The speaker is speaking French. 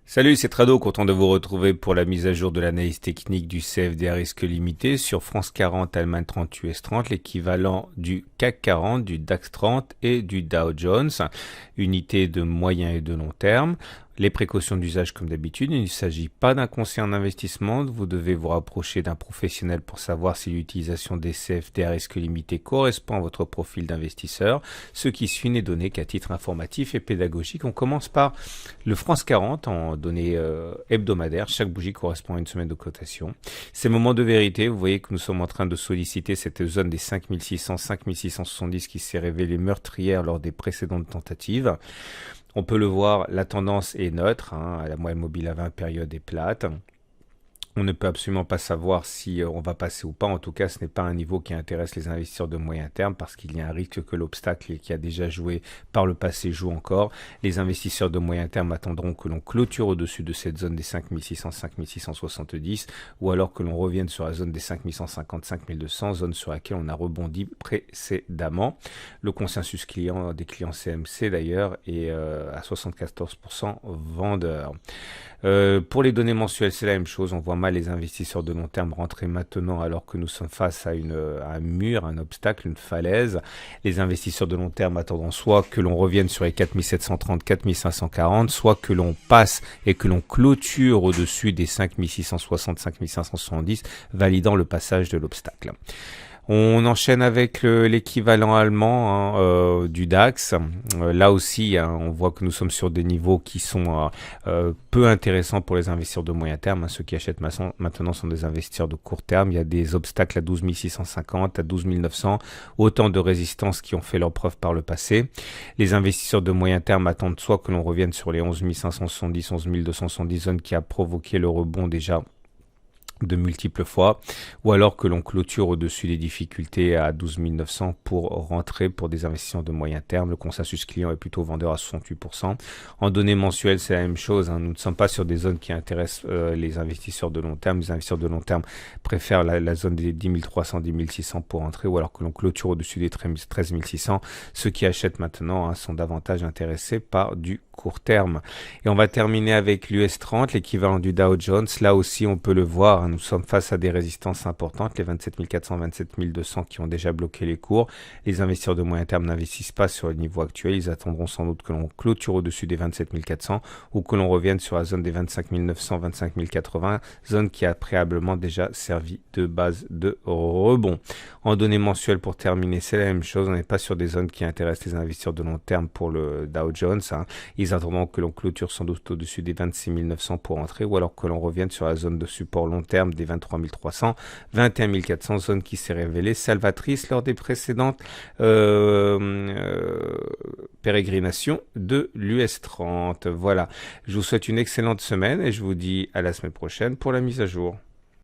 Salut, c'est Trado, content de vous retrouver pour la mise à jour de l'analyse technique du CFD à risque limité sur France 40, Allemagne 30, US 30, l'équivalent du CAC 40, du DAX 30 et du Dow Jones, unité de moyen et de long terme. Les précautions d'usage comme d'habitude, il ne s'agit pas d'un conseil en investissement, vous devez vous rapprocher d'un professionnel pour savoir si l'utilisation des CFD à risque limité correspond à votre profil d'investisseur. Ce qui suit n'est donné qu'à titre informatif et pédagogique. On commence par le France 40 en données hebdomadaires. Chaque bougie correspond à une semaine de cotation. Ces moments de vérité, vous voyez que nous sommes en train de solliciter cette zone des 5600, 5670 qui s'est révélée meurtrière lors des précédentes tentatives. On peut le voir, la tendance est neutre, la moyenne mobile à 20 périodes est plate. On ne peut absolument pas savoir si on va passer ou pas. En tout cas, ce n'est pas un niveau qui intéresse les investisseurs de moyen terme parce qu'il y a un risque que l'obstacle qui a déjà joué par le passé joue encore. Les investisseurs de moyen terme attendront que l'on clôture au-dessus de cette zone des 5600, 5670 ou alors que l'on revienne sur la zone des 5150, 5200, zone sur laquelle on a rebondi précédemment. Le consensus client des clients CMC d'ailleurs est à 74% vendeur. Pour les données mensuelles, c'est la même chose. On voit mal les investisseurs de long terme rentrer maintenant alors que nous sommes face à un mur, un obstacle, une falaise. Les investisseurs de long terme attendront soit que l'on revienne sur les 4730, 4540, soit que l'on passe et que l'on clôture au-dessus des 5660, 5570, validant le passage de l'obstacle. On enchaîne avec l'équivalent allemand du DAX. Là aussi, on voit que nous sommes sur des niveaux qui sont peu intéressants pour les investisseurs de moyen terme. Ceux qui achètent maintenant sont des investisseurs de court terme. Il y a des obstacles à 12 650, à 12 900, autant de résistances qui ont fait leur preuve par le passé. Les investisseurs de moyen terme attendent soit que l'on revienne sur les 11 570, 11 270 zones qui a provoqué le rebond déjà de multiples fois, ou alors que l'on clôture au-dessus des difficultés à 12 900 pour rentrer pour des investissements de moyen terme. Le consensus client est plutôt vendeur à 68%. En données mensuelles, c'est la même chose. Nous ne sommes pas sur des zones qui intéressent les investisseurs de long terme. Les investisseurs de long terme préfèrent la zone des 10 300, 10 600 pour rentrer, ou alors que l'on clôture au-dessus des 13 600. Ceux qui achètent maintenant sont davantage intéressés par du court terme. Et on va terminer avec l'US 30, l'équivalent du Dow Jones. Là aussi, on peut le voir. Nous sommes face à des résistances importantes, les 27 400, 27 200 qui ont déjà bloqué les cours. Les investisseurs de moyen terme n'investissent pas sur le niveau actuel. Ils attendront sans doute que l'on clôture au-dessus des 27 400 ou que l'on revienne sur la zone des 25 900, 25 080, zone qui a préalablement déjà servi de base de rebond. En données mensuelles, pour terminer, c'est la même chose. On n'est pas sur des zones qui intéressent les investisseurs de long terme pour le Dow Jones. Ils attendront que l'on clôture sans doute au-dessus des 26 900 pour entrer ou alors que l'on revienne sur la zone de support long terme des 23 300, 21 400, zone qui s'est révélée salvatrice lors des précédentes pérégrinations de l'US 30. Voilà, je vous souhaite une excellente semaine et je vous dis à la semaine prochaine pour la mise à jour.